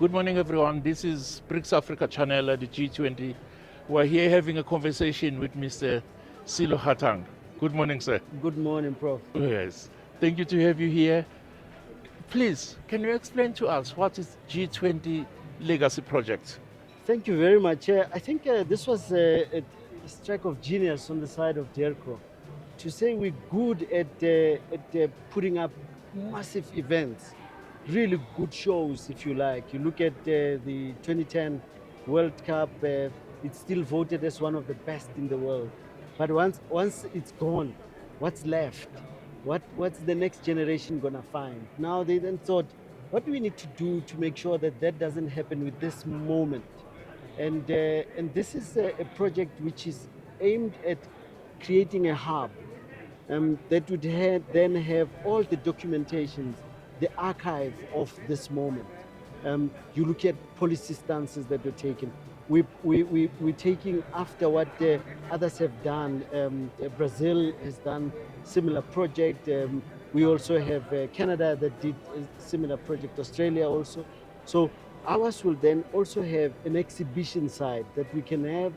Good morning, everyone. This is BRICS Africa Channel at the G20. We're here having a conversation with Mr. Sello Hatang. Good morning, sir. Good morning, Prof. Yes. Thank you to have you here. Please, can you explain to us what is G20 Legacy Project? Thank you very much. I think this was a strike of genius on the side of DERCO to say we're good at putting up massive events, really good shows, if you like. You look at the 2010 World Cup, it's still voted as one of the best in the world. But once it's gone, what's left? What's the next generation gonna find? Now they then thought, what do we need to do to make sure that that doesn't happen with this moment? And this is a project which is aimed at creating a hub that would then have all the documentations, the archive of this moment. You look at policy stances that were taken. We're taking after what others have done. Brazil has done similar project. We also have Canada that did a similar project, Australia also. So ours will then also have an exhibition side that we can have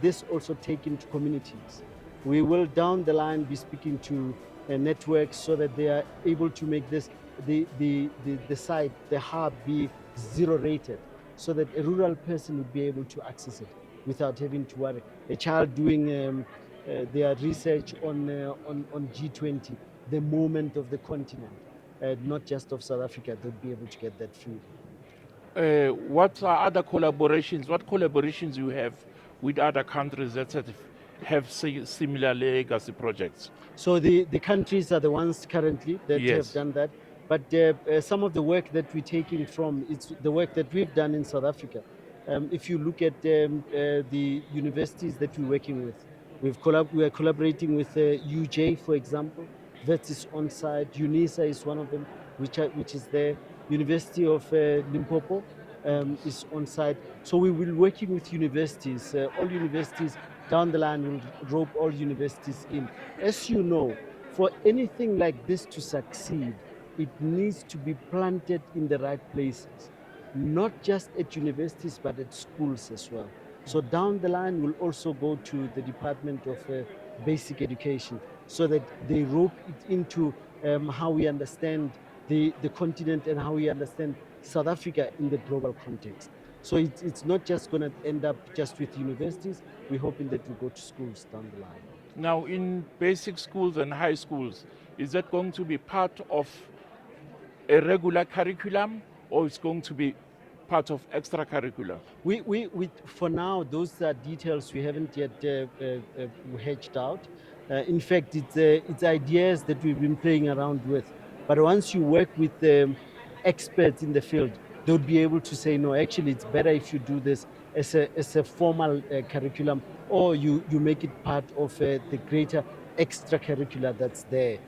this also taken to communities. We will down the line be speaking to networks so that they are able to make this the site, the hub, be zero rated, so that a rural person would be able to access it without having to worry. A child doing their research on G20, the moment of the continent, not just of South Africa, they'll be able to get that free. What are other collaborations? What collaborations you have with other countries that have similar legacy projects? So the countries are the ones currently that Yes. have done that. But some of the work that we're taking from, it's the work that we've done in South Africa. If you look at the universities that we're working with, we are collaborating with UJ, for example. That is on site. UNISA is one of them, which is there. University of Limpopo is on site. So we will be working with universities, all universities down the line. We'll rope all universities in. As you know, for anything like this to succeed, it needs to be planted in the right places, not just at universities, but at schools as well. So down the line, we'll also go to the Department of Basic Education so that they rope it into how we understand the continent and how we understand South Africa in the global context. So it's not just going to end up just with universities. We're hoping that we go to schools down the line. Now, in basic schools and high schools, is that going to be part of a regular curriculum, or it's going to be part of extracurricular? We for now, those are details we haven't yet hedged out. In fact, it's ideas that we've been playing around with. But once you work with experts in the field, they'll be able to say, no, actually, it's better if you do this as a formal curriculum, or you make it part of the greater extracurricular that's there.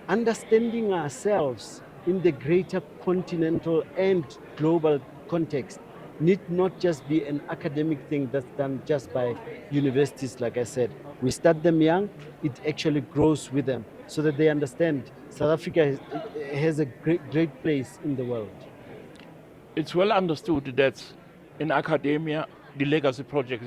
Understanding ourselves in the greater continental and global context need not just be an academic thing that's done just by universities. Like I said, we start them young, it actually grows with them so that they understand South Africa has a great place in the world. It's well understood that in academia, the legacy project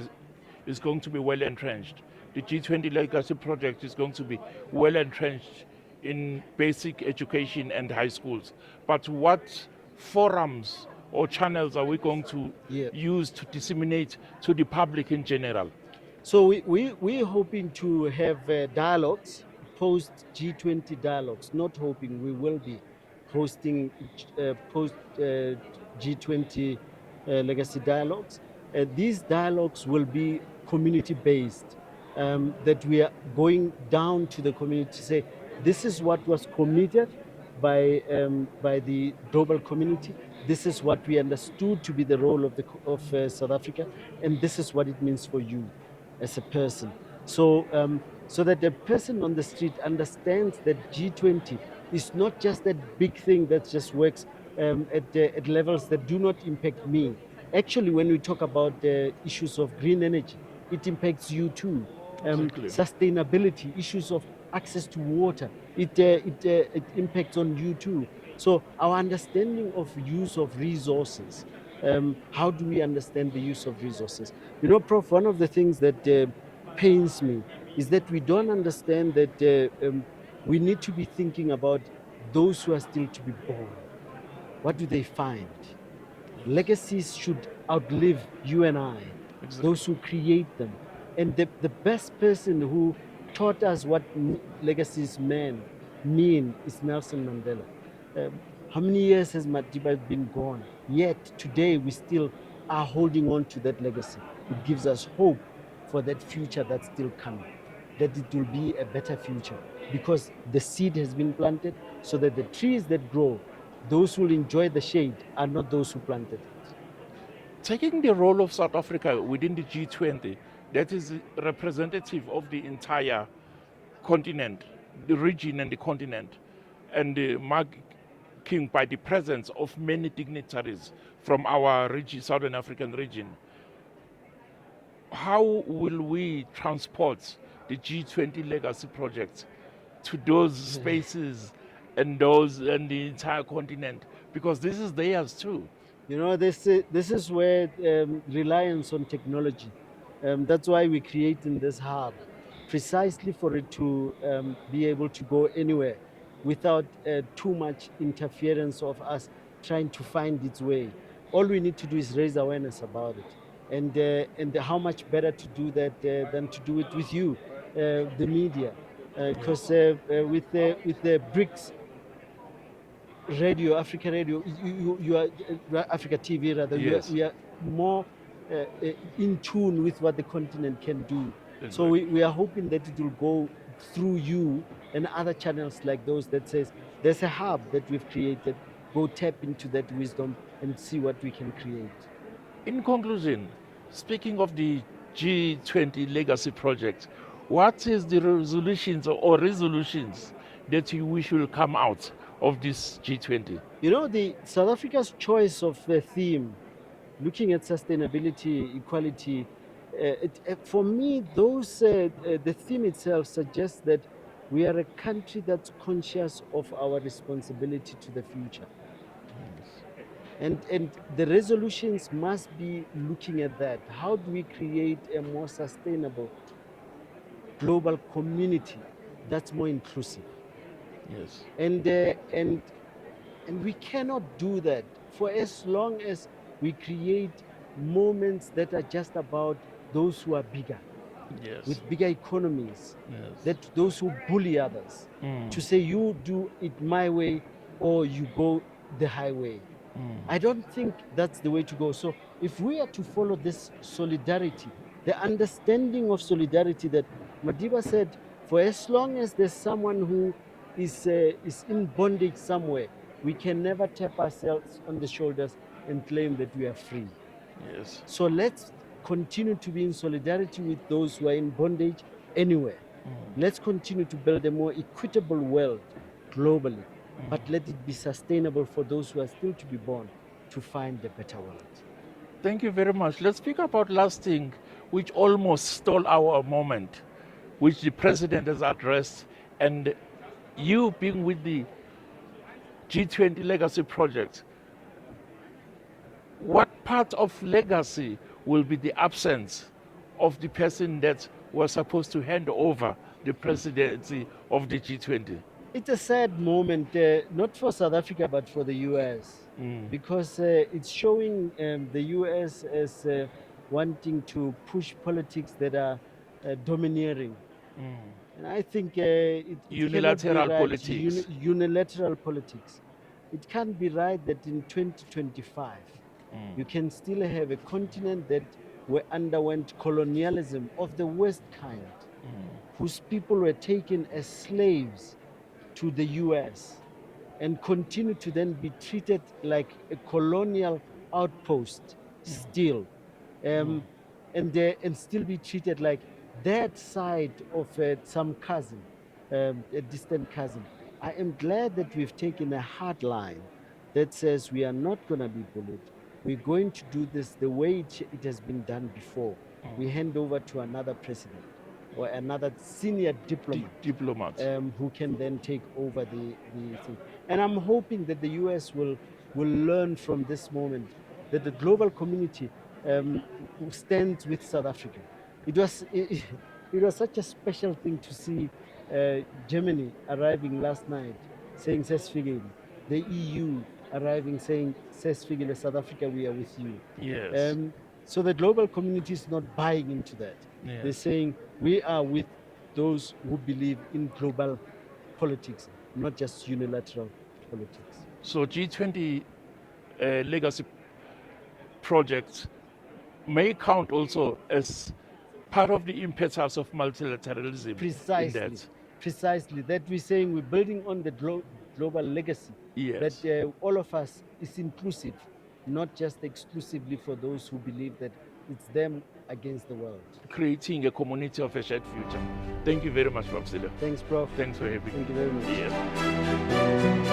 is going to be well entrenched. The G20 Legacy Project is going to be well entrenched in basic education and high schools. But what forums or channels are we going to use to disseminate to the public in general? So we're hoping to have dialogues, post G20 dialogues. Not hoping, we will be hosting post G20 legacy dialogues. These dialogues will be community-based, that we are going down to the community to say, this is what was committed by the global community. This is what we understood to be the role of South Africa, and this is what it means for you as a person. So so that the person on the street understands that G20 is not just that big thing that just works at levels that do not impact me. Actually, when we talk about the issues of green energy, it impacts you too. Exactly. Sustainability, issues of access to water, it impacts on you too. So our understanding of use of resources, how do we understand the use of resources? You know, Prof, one of the things that pains me is that we don't understand that we need to be thinking about those who are still to be born. What do they find? Legacies should outlive you and I, Exactly. those who create them. And the best person who taught us what legacies mean is Nelson Mandela. How many years has Madiba been gone? Yet today we still are holding on to that legacy. It gives us hope for that future that's still coming, that it will be a better future because the seed has been planted so that the trees that grow, those who will enjoy the shade are not those who planted it. Taking the role of South Africa within the G20, that is representative of the entire continent, the region and the continent, and marking by the presence of many dignitaries from our region, Southern African region. How will we transport the G20 Legacy Project to those spaces and those and the entire continent? Because this is theirs too. You know, this is where reliance on technology. That's why we're creating this hub, precisely for it to be able to go anywhere without too much interference of us trying to find its way. All we need to do is raise awareness about it, and how much better to do that than to do it with you, the media, because with the BRICS radio, Africa Radio, you are Africa TV rather. Yes, We are more in tune with what the continent can do. So exactly. we are hoping that it will go through you and other channels like those that says there's a hub that we've created. Go tap into that wisdom and see what we can create. In conclusion, speaking of the G20 Legacy Project, what is the resolutions or resolutions that you wish will come out of this G20? You know, the South Africa's choice of the theme, looking at sustainability, equality, for me, the theme itself suggests that we are a country that's conscious of our responsibility to the future, and the resolutions must be looking at that. How do we create a more sustainable global community that's more inclusive? Yes, And uh, and And we cannot do that for as long as we create moments that are just about those who are bigger, yes, with bigger economies, yes. that those who bully others, Mm, to say you do it my way or you go the highway. I don't think that's the way to go. So if we are to follow this solidarity, the understanding of solidarity that Madiba said, for as long as there's someone who is in bondage somewhere, we can never tap ourselves on the shoulders and claim that we are free. yes. So let's continue to be in solidarity with those who are in bondage anywhere. Let's continue to build a more equitable world globally, but let it be sustainable for those who are still to be born to find a better world. Thank you very much. Let's speak about last thing, which almost stole our moment, which the president has addressed, and you being with the G20 Legacy Project. What part of legacy will be the absence of the person that was supposed to hand over the presidency of the G20? It's a sad moment, not for South Africa, but for the US, because it's showing the US as wanting to push politics that are domineering. And I think it cannot be Unilateral right, politics. unilateral politics. It can't be right that in 2025, you can still have a continent that underwent colonialism of the worst kind, whose people were taken as slaves to the US and continue to then be treated like a colonial outpost still, and still be treated like that side of some cousin, a distant cousin. I am glad that we've taken a hard line that says we are not going to be bullied. We're going to do this the way it has been done before. We hand over to another president. or another senior diplomat Diplomats. who can then take over the thing. And I'm hoping that the US will learn from this moment that the global community stands with South Africa. It was it was such a special thing to see Germany arriving last night saying Sesfigile, the EU arriving saying Sesfigile, South Africa, we are with you. Yes. So the global community is not buying into that. Yes. They're saying we are with those who believe in global politics, not just unilateral politics. So G20 legacy projects may count also as part of the impetus of multilateralism. Precisely, In that. precisely. That we're saying we're building on the global legacy. Yes. That all of us is inclusive, not just exclusively for those who believe that it's them against the world. Creating a community of a shared future. Thank you very much, Prof. Sello. Thanks, Prof. Thanks for having me. Thank you very much. Yes.